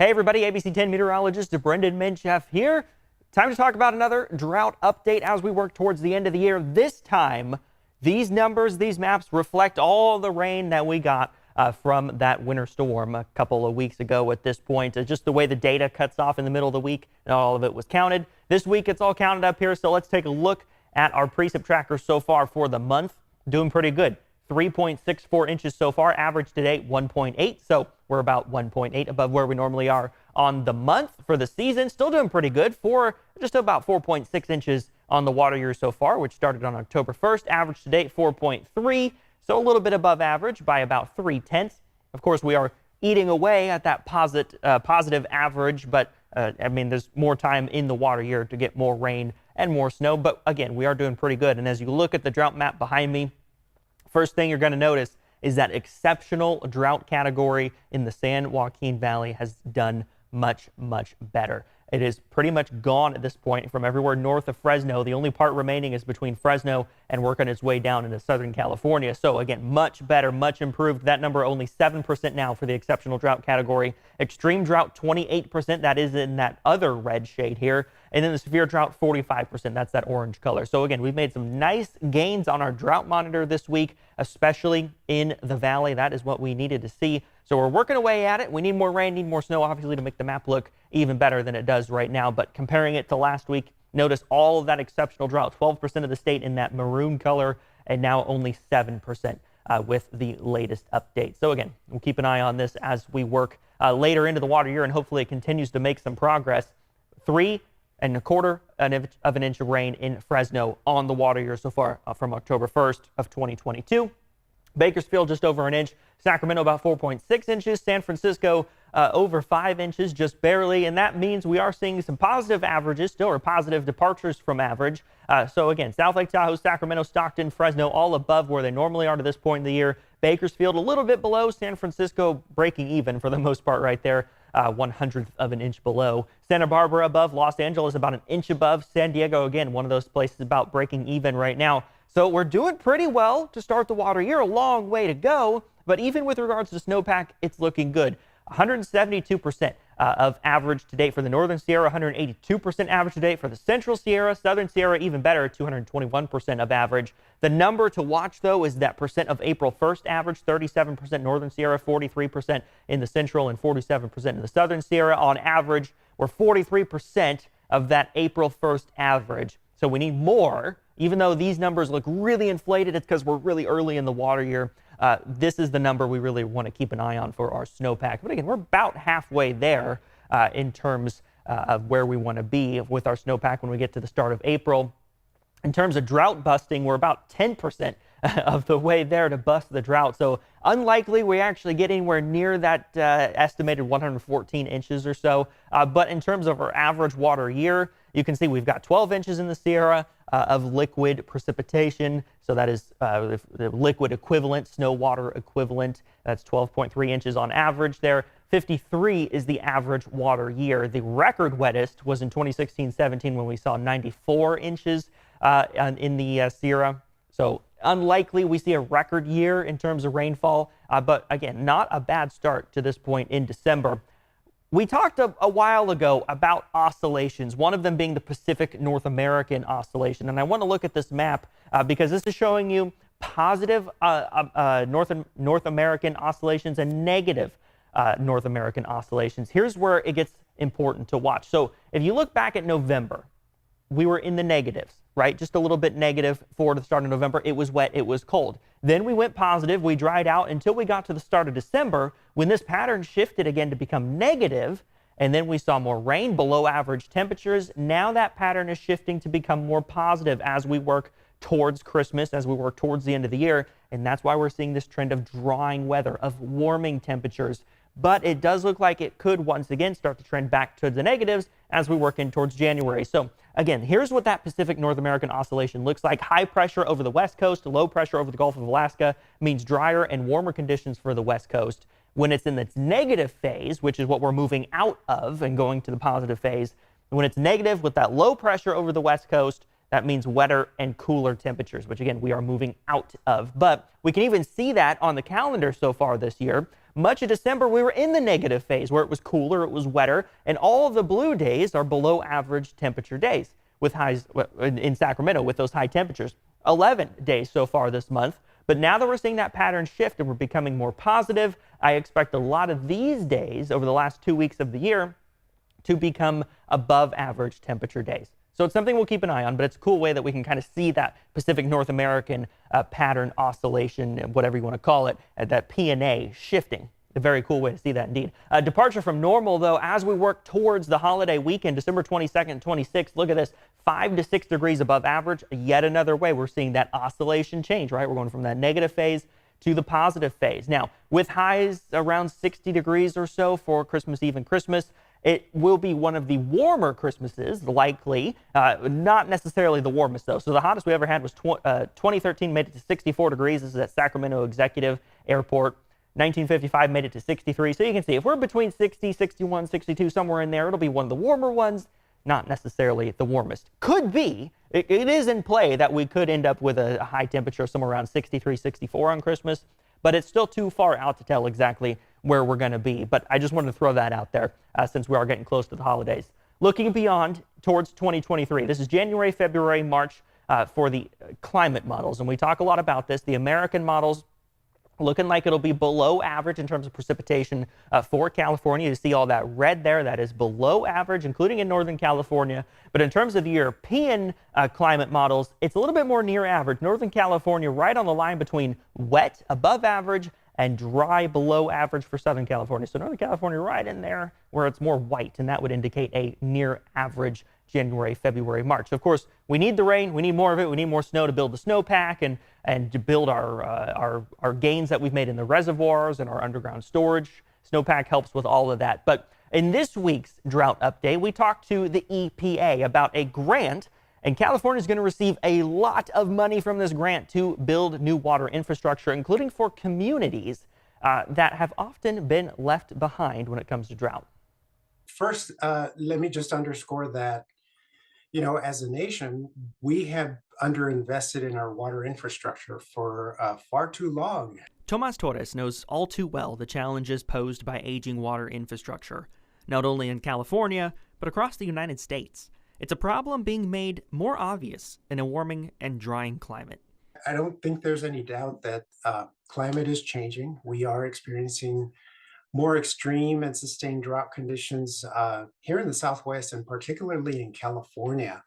Hey everybody, ABC 10 meteorologist Brenden Mincheff here. Time to talk about another drought update as we work towards the end of the year. This time, these numbers, these maps reflect all the rain that we got from that winter storm a couple of weeks ago at this point. Just the way the data cuts off in the middle of the week, and all of it was counted. This week, it's all counted up here, so let's take a look at our precip tracker so far for the month. Doing pretty good. 3.64 inches so far, average today 1.8, so we're about 1.8 above where we normally are on the month. For the season, still doing pretty good, for just about 4.6 inches on the water year so far, which started on October 1st. Average to date 4.3, so a little bit above average by about 0.3. Of course, we are eating away at that positive average, but I mean, there's more time in the water year to get more rain and more snow, but again, we are doing pretty good. And as you look at the drought map behind me, first thing you're going to notice is that exceptional drought category in the San Joaquin Valley has done much, much better. It is pretty much gone at this point from everywhere north of Fresno. The only part remaining is between Fresno and working its way down into Southern California. So again, much better, much improved. That number only 7% now for the exceptional drought category. Extreme drought 28%. That is in that other red shade here. And then the severe drought 45%. That's that orange color. So again, we've made some nice gains on our drought monitor this week, especially in the valley. That is what we needed to see. So we're working away at it. We need more rain, need more snow, obviously, to make the map look even better than it does right now. But comparing it to last week, notice all of that exceptional drought, 12% of the state in that maroon color, and now only 7% with the latest update. So again, we'll keep an eye on this as we work later into the water year, and hopefully it continues to make some progress. 3.25 of an inch of rain in Fresno on the water year so far from October 1st of 2022. Bakersfield just over an inch. Sacramento about 4.6 inches. San Francisco over 5 inches, just barely. And that means we are seeing some positive averages still, or positive departures from average. So again, South Lake Tahoe, Sacramento, Stockton, Fresno, all above where they normally are to this point in the year. Bakersfield a little bit below. San Francisco breaking even for the most part right there. 1/100th of an inch below. Santa Barbara above. Los Angeles about an inch above. San Diego, again, one of those places about breaking even right now. So we're doing pretty well to start the water year. A long way to go, but even with regards to snowpack, it's looking good. 172% of average to date for the Northern Sierra, 182% average to date for the Central Sierra. Southern Sierra even better, 221% of average. The number to watch, though, is that percent of April 1st average, 37% Northern Sierra, 43% in the Central, and 47% in the Southern Sierra. On average, we're 43% of that April 1st average. So we need more. Even though these numbers look really inflated, it's because we're really early in the water year. This is the number we really want to keep an eye on for our snowpack. But again, we're about halfway there in terms of where we want to be with our snowpack when we get to the start of April. In terms of drought busting, we're about 10% of the way there to bust the drought. So unlikely we actually get anywhere near that estimated 114 inches or so. But in terms of our average water year, you can see we've got 12 inches in the Sierra of liquid precipitation. So that is the liquid equivalent, snow water equivalent. That's 12.3 inches on average there. 53 is the average water year. The record wettest was in 2016-17 when we saw 94 inches in the Sierra. So unlikely we see a record year in terms of rainfall, but again, not a bad start to this point in December. We talked a while ago about oscillations, one of them being the Pacific North American oscillation. And I want to look at this map because this is showing you positive North American oscillations and negative North American oscillations. Here's where it gets important to watch. So if you look back at November, we were in the negatives, right? Just a little bit negative for the start of November. It was wet, it was cold. Then we went positive, we dried out until we got to the start of December when this pattern shifted again to become negative, and then we saw more rain, below average temperatures. Now that pattern is shifting to become more positive as we work towards Christmas, as we work towards the end of the year, and that's why we're seeing this trend of drying weather, of warming temperatures. But it does look like it could once again start to trend back to the negatives as we work in towards January. So again, here's what that Pacific North American oscillation looks like. High pressure over the west coast, low pressure over the Gulf of Alaska means drier and warmer conditions for the west coast. When it's in its negative phase, which is what we're moving out of and going to the positive phase, when it's negative with that low pressure over the west coast, that means wetter and cooler temperatures, which again, we are moving out of. But we can even see that on the calendar so far this year. Much of December, we were in the negative phase where it was cooler, it was wetter, and all of the blue days are below average temperature days with highs in Sacramento with those high temperatures. 11 days so far this month. But now that we're seeing that pattern shift and we're becoming more positive, I expect a lot of these days over the last 2 weeks of the year to become above average temperature days. So it's something we'll keep an eye on, but it's a cool way that we can kind of see that Pacific North American pattern oscillation, whatever you want to call it, that P&A shifting. A very cool way to see that indeed. Departure from normal, though, as we work towards the holiday weekend, December 22nd, 26th. Look at this, 5 to 6 degrees above average. Yet another way we're seeing that oscillation change, right? We're going from that negative phase to the positive phase. Now, with highs around 60 degrees or so for Christmas Eve and Christmas, it will be one of the warmer Christmases, likely. Not necessarily the warmest, though. So the hottest we ever had was 2013, made it to 64 degrees. This is at Sacramento Executive Airport. 1955 made it to 63. So you can see if we're between 60, 61, 62, somewhere in there, it'll be one of the warmer ones, not necessarily the warmest. Could be, it is in play that we could end up with a high temperature somewhere around 63, 64 on Christmas, but it's still too far out to tell exactly where we're going to be. But I just wanted to throw that out there since we are getting close to the holidays. Looking beyond towards 2023, this is January, February, March for the climate models. And we talk a lot about this. The American models looking like it'll be below average in terms of precipitation for California. You see all that red there, that is below average, including in Northern California. But in terms of the European climate models, it's a little bit more near average. Northern California right on the line between wet, above average, and dry, below average for Southern California. So Northern California right in there where it's more white, and that would indicate a near average January, February, March. Of course, we need the rain. We need more of it. We need more snow to build the snowpack and to build our gains that we've made in the reservoirs and our underground storage. Snowpack helps with all of that. But in this week's drought update, we talked to the EPA about a grant, and California is going to receive a lot of money from this grant to build new water infrastructure, including for communities that have often been left behind when it comes to drought. First, let me just underscore that, as a nation, we have underinvested in our water infrastructure for far too long. Tomas Torres knows all too well the challenges posed by aging water infrastructure, not only in California, but across the United States. It's a problem being made more obvious in a warming and drying climate. I don't think there's any doubt that climate is changing. We are experiencing more extreme and sustained drought conditions here in the Southwest and particularly in California.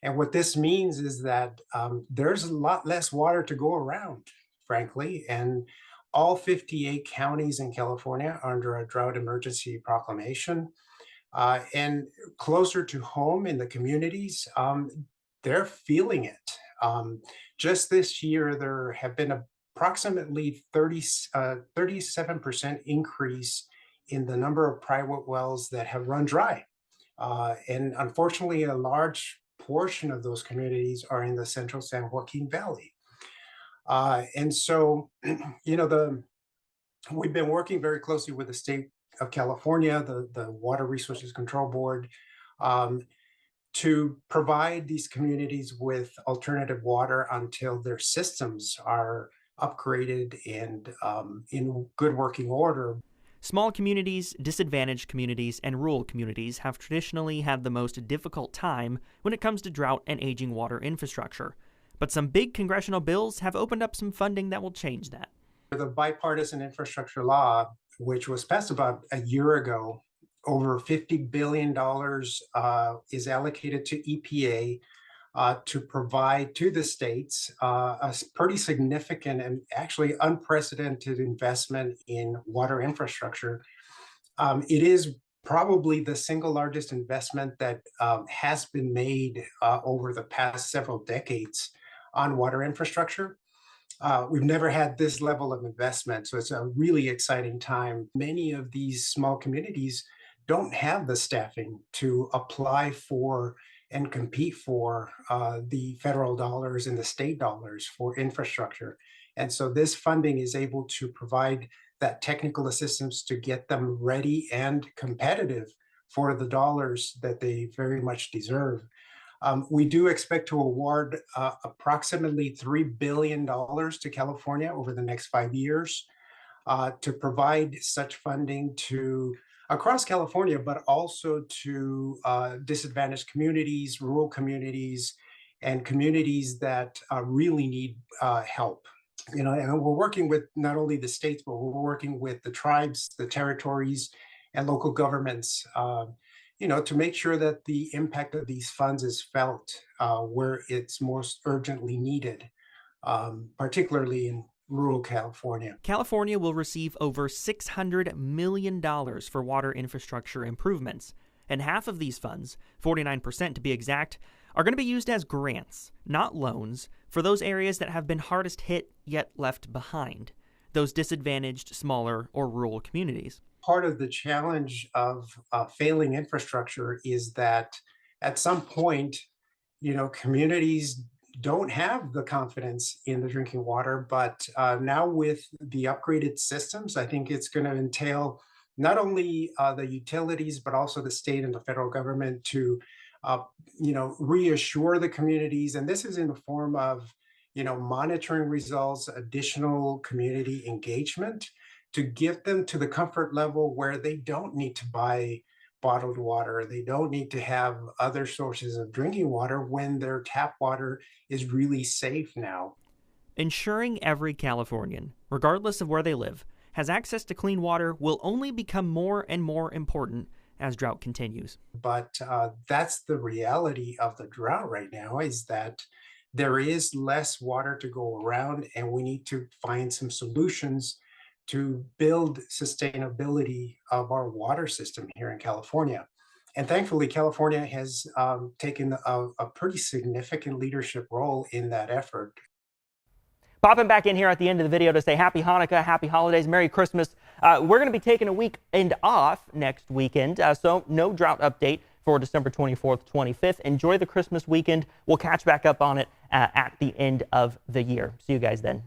And what this means is that there's a lot less water to go around, frankly, and all 58 counties in California are under a drought emergency proclamation. And closer to home in the communities, they're feeling it. Just this year, there have been approximately 37% increase in the number of private wells that have run dry. And unfortunately, a large portion of those communities are in the central San Joaquin Valley. And so, we've been working very closely with the state of California, the Water Resources Control Board, to provide these communities with alternative water until their systems are upgraded and in good working order. Small communities, disadvantaged communities, and rural communities have traditionally had the most difficult time when it comes to drought and aging water infrastructure. But some big congressional bills have opened up some funding that will change that. The bipartisan infrastructure law, which was passed about a year ago, over $50 billion is allocated to EPA to provide to the states a pretty significant and actually unprecedented investment in water infrastructure. It is probably the single largest investment that has been made over the past several decades on water infrastructure. We've never had this level of investment, so it's a really exciting time. Many of these small communities don't have the staffing to apply for and compete for the federal dollars and the state dollars for infrastructure. And so this funding is able to provide that technical assistance to get them ready and competitive for the dollars that they very much deserve. We do expect to award approximately $3 billion to California over the next 5 years. to provide such funding to across California, but also to disadvantaged communities, rural communities, and communities that really need help. And we're working with not only the states, but we're working with the tribes, the territories, and local governments, to make sure that the impact of these funds is felt where it's most urgently needed, particularly in rural California. California will receive over $600 million for water infrastructure improvements, and half of these funds, 49% to be exact, are going to be used as grants, not loans, for those areas that have been hardest hit yet left behind, those disadvantaged, smaller, or rural communities. Part of the challenge of failing infrastructure is that at some point, communities don't have the confidence in the drinking water, but now with the upgraded systems, I think it's going to entail not only the utilities, but also the state and the federal government to, reassure the communities. And this is in the form of, monitoring results, additional community engagement to get them to the comfort level where they don't need to buy bottled water. They don't need to have other sources of drinking water when their tap water is really safe now. Ensuring every Californian, regardless of where they live, has access to clean water will only become more and more important as drought continues. But that's the reality of the drought right now, is that there is less water to go around, and we need to find some solutions to build sustainability of our water system here in California. And thankfully, California has taken a pretty significant leadership role in that effort. Popping back in here at the end of the video to say happy Hanukkah, happy holidays, Merry Christmas. We're going to be taking a weekend off next weekend, so no drought update for December 24th, 25th. Enjoy the Christmas weekend. We'll catch back up on it at the end of the year. See you guys then.